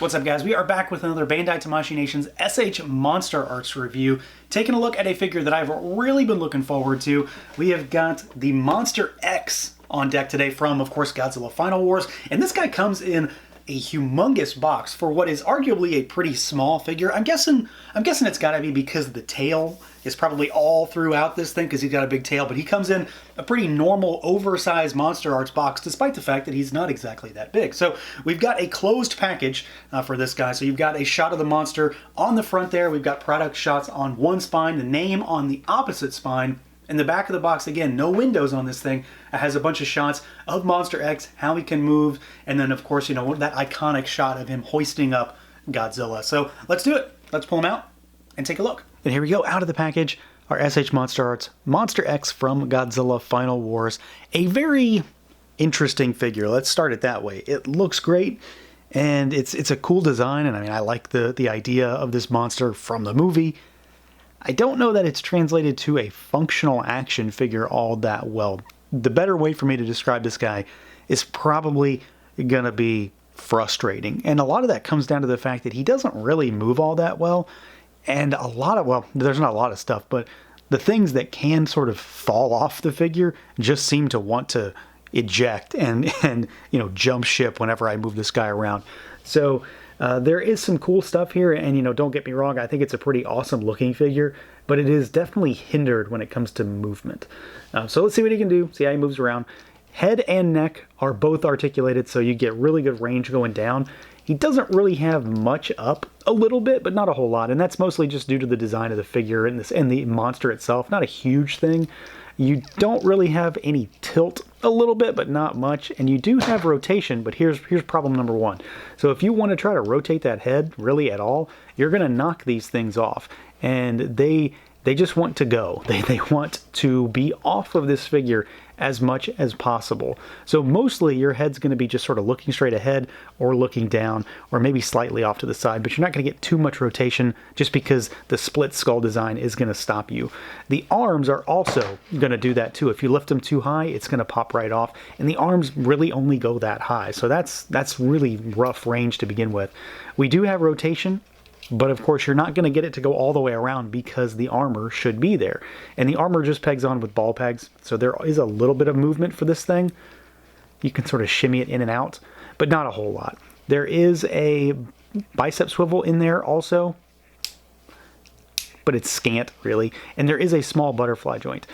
What's up, guys? We are back with another Bandai Tamashii Nation's SH MonsterArts review, taking a look at a figure that I've really been looking forward to. We have got the Monster X on deck today from, of course, Godzilla Final Wars, and this guy comes in a humongous box for what is arguably a pretty small figure. I'm guessing it's got to be because the tail is probably all throughout this thing because he's got a big tail, but he comes in a pretty normal, oversized MonsterArts box despite the fact that he's not exactly that big. So we've got a closed package for this guy. So you've got a shot of the monster on the front there. We've got product shots on one spine, the name on the opposite spine. In the back of the box, again, no windows on this thing. It has a bunch of shots of Monster X, how he can move, and then, of course, you know, that iconic shot of him hoisting up Godzilla. So let's do it. Let's pull him out and take a look. And here we go, out of the package, our SH MonsterArts Monster X from Godzilla Final Wars. A very interesting figure. Let's start it that way. It looks great, and it's a cool design, and I mean, I like the idea of this monster from the movie. I don't know that it's translated to a functional action figure all that well. The better way for me to describe this guy is probably going to be frustrating. And a lot of that comes down to the fact that he doesn't really move all that well. And a lot of, well, there's not a lot of stuff, but the things that can sort of fall off the figure just seem to want to eject and you know, jump ship whenever I move this guy around. So there is some cool stuff here, and you know, don't get me wrong, I think it's a pretty awesome looking figure, but it is definitely hindered when it comes to movement. So let's see what he can do, see how he moves around. Head and neck are both articulated, so you get really good range going down. He doesn't really have much up, a little bit, but not a whole lot, and that's mostly just due to the design of the figure and the monster itself. Not a huge thing. You don't really have any tilt, a little bit, but not much, and you do have rotation, but here's problem number one. So if you want to try to rotate that head really at all, you're going to knock these things off, and they just want to go. They want to be off of this figure as much as possible. So mostly your head's going to be just sort of looking straight ahead or looking down or maybe slightly off to the side, but you're not going to get too much rotation just because the split skull design is going to stop you. The arms are also going to do that too. If you lift them too high, it's going to pop right off, and the arms really only go that high. So that's really rough range to begin with. We do have rotation, but of course you're not going to get it to go all the way around because the armor should be there. And the armor just pegs on with ball pegs, so there is a little bit of movement for this thing. You can sort of shimmy it in and out, but not a whole lot. There is a bicep swivel in there also, but it's scant really. And there is a small butterfly joint.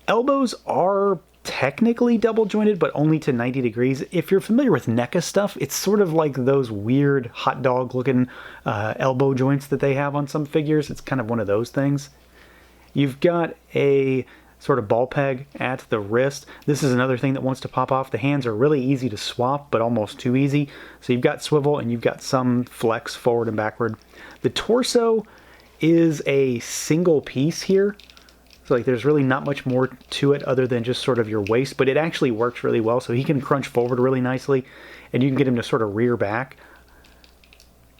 Elbows are technically double jointed, but only to 90 degrees. If you're familiar with NECA stuff, it's sort of like those weird hot dog looking elbow joints that they have on some figures. It's kind of one of those things. You've got a sort of ball peg at the wrist. This is another thing that wants to pop off. The hands are really easy to swap, but almost too easy. So you've got swivel and you've got some flex forward and backward. The torso is a single piece here. So like there's really not much more to it other than just sort of your waist, but it actually works really well. So he can crunch forward really nicely, and you can get him to sort of rear back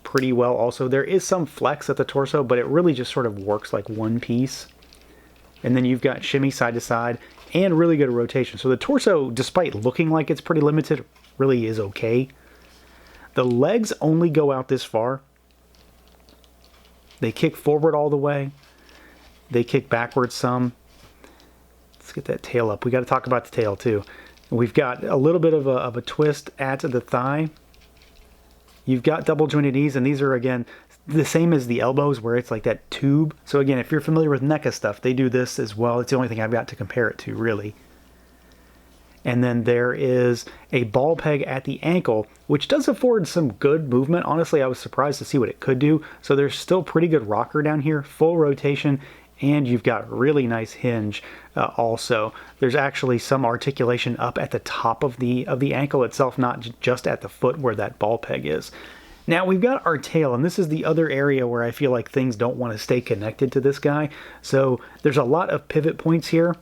pretty well also. There is some flex at the torso, but it really just sort of works like one piece. And then you've got shimmy side to side and really good rotation. So the torso, despite looking like it's pretty limited, really is okay. The legs only go out this far. They kick forward all the way. They kick backwards some. Let's get that tail up. We got to talk about the tail too. We've got a little bit of a twist at the thigh. You've got double jointed knees, and these are again the same as the elbows where it's like that tube. So again, if you're familiar with NECA stuff, they do this as well. It's the only thing I've got to compare it to really. And then there is a ball peg at the ankle, which does afford some good movement. Honestly, I was surprised to see what it could do. So there's still pretty good rocker down here, full rotation, and you've got really nice hinge also. There's actually some articulation up at the top of the ankle itself, not just at the foot where that ball peg is. Now we've got our tail, and this is the other area where I feel like things don't want to stay connected to this guy. So there's a lot of pivot points here.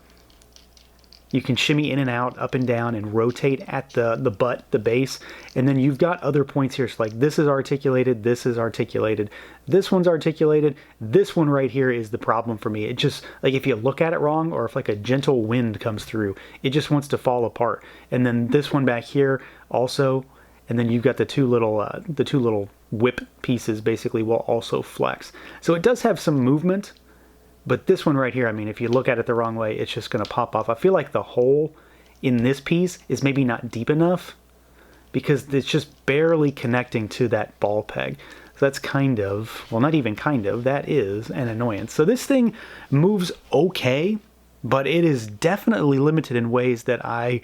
You can shimmy in and out, up and down, and rotate at the butt, the base. And then you've got other points here. So like this is articulated, this is articulated, this one's articulated, this one right here is the problem for me. It just, like if you look at it wrong, or if like a gentle wind comes through, it just wants to fall apart. And then this one back here also, and then you've got the two little whip pieces basically will also flex. So it does have some movement, but this one right here, I mean, if you look at it the wrong way, it's just going to pop off. I feel like the hole in this piece is maybe not deep enough because it's just barely connecting to that ball peg. So that's kind of, well, not even kind of, that is an annoyance. So this thing moves okay, but it is definitely limited in ways that I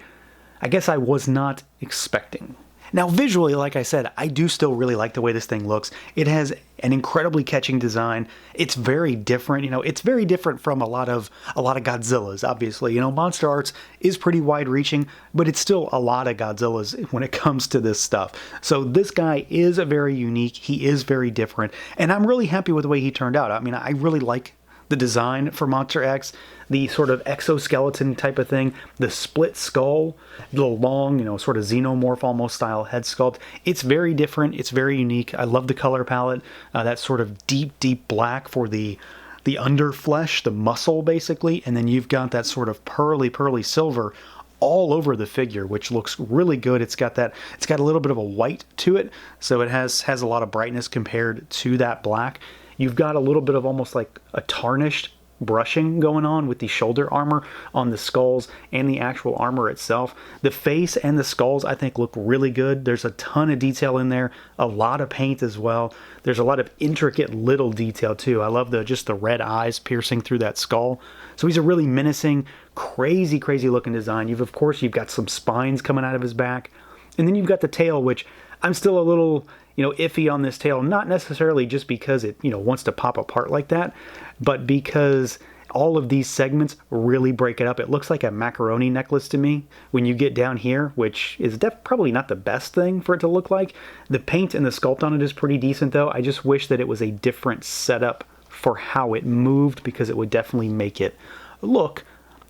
guess I was not expecting. Now visually, like I said, I do still really like the way this thing looks. It has an incredibly catching design. It's very different. You know, it's very different from a lot of Godzillas, obviously. You know, MonsterArts is pretty wide-reaching, but it's still a lot of Godzillas when it comes to this stuff. So this guy is very unique. He is very different, and I'm really happy with the way he turned out. I mean, I really like the design for Monster X, the sort of exoskeleton type of thing, the split skull, the long, you know, sort of xenomorph almost style head sculpt. It's very different. It's very unique. I love the color palette. That sort of deep black for the underflesh, the muscle basically, and then you've got that sort of pearly silver all over the figure, which looks really good. It's got a little bit of a white to it, so it has a lot of brightness compared to that black. You've got a little bit of almost like a tarnished brushing going on with the shoulder armor on the skulls and the actual armor itself. The face and the skulls I think look really good. There's a ton of detail in there, a lot of paint as well. There's a lot of intricate little detail too. I love just the red eyes piercing through that skull. So he's a really menacing, crazy looking design. You've got some spines coming out of his back. And then you've got the tail, which I'm still a little, you know, iffy on this tail, not necessarily just because it, you know, wants to pop apart like that, but because all of these segments really break it up. It looks like a macaroni necklace to me when you get down here, which is probably not the best thing for it to look like. The paint and the sculpt on it is pretty decent though. I just wish that it was a different setup for how it moved, because it would definitely make it look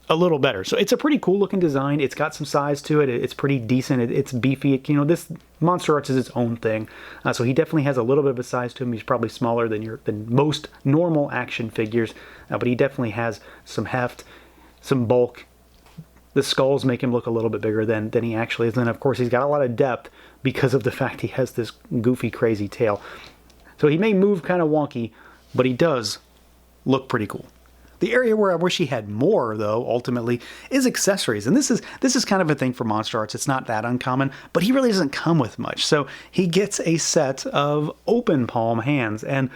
a little better. So it's a pretty cool looking design. It's got some size to it. It's pretty decent. It's beefy. You know, this MonsterArts is its own thing. So he definitely has a little bit of a size to him. He's probably smaller than most normal action figures, but he definitely has some heft, some bulk. The skulls make him look a little bit bigger than he actually is. And then of course he's got a lot of depth because of the fact he has this goofy, crazy tail. So he may move kind of wonky, but he does look pretty cool. The area where I wish he had more, though, ultimately, is accessories. And this is kind of a thing for MonsterArts. It's not that uncommon, but he really doesn't come with much. So he gets a set of open palm hands. And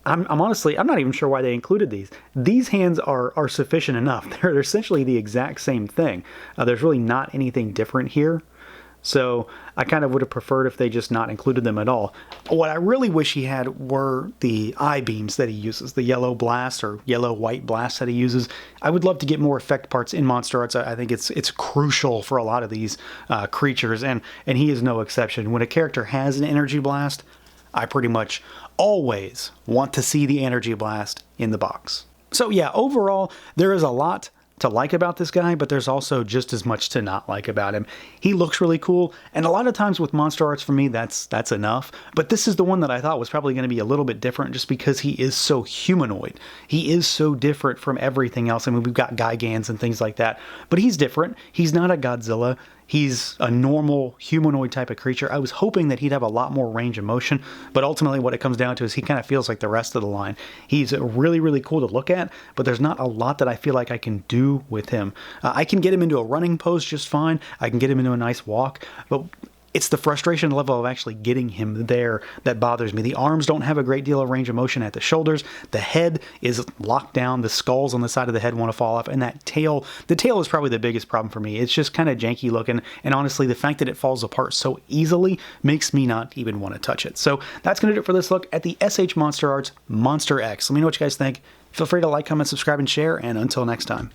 I'm honestly, I'm not even sure why they included these. These hands are sufficient enough. They're essentially the exact same thing. There's really not anything different here. So I kind of would have preferred if they just not included them at all. What I really wish he had were the eye beams that he uses, the yellow blast or yellow-white blast that he uses. I would love to get more effect parts in MonsterArts. I think it's crucial for a lot of these creatures, and he is no exception. When a character has an energy blast, I pretty much always want to see the energy blast in the box. So yeah, overall, there is a lot to like about this guy, but there's also just as much to not like about him. He looks really cool, and a lot of times with MonsterArts for me, that's enough. But this is the one that I thought was probably going to be a little bit different just because he is so humanoid. He is so different from everything else. I mean, we've got Gigans and things like that, but he's different. He's not a Godzilla. He's a normal humanoid type of creature. I was hoping that he'd have a lot more range of motion, but ultimately what it comes down to is he kind of feels like the rest of the line. He's really cool to look at, but there's not a lot that I feel like I can do with him. I can get him into a running pose just fine. I can get him into a nice walk, but it's the frustration level of actually getting him there that bothers me. The arms don't have a great deal of range of motion at the shoulders. The head is locked down. The skulls on the side of the head want to fall off. And that tail, the tail is probably the biggest problem for me. It's just kind of janky looking. And honestly, the fact that it falls apart so easily makes me not even want to touch it. So that's going to do it for this look at the SH MonsterArts Monster X. Let me know what you guys think. Feel free to like, comment, subscribe, and share. And until next time.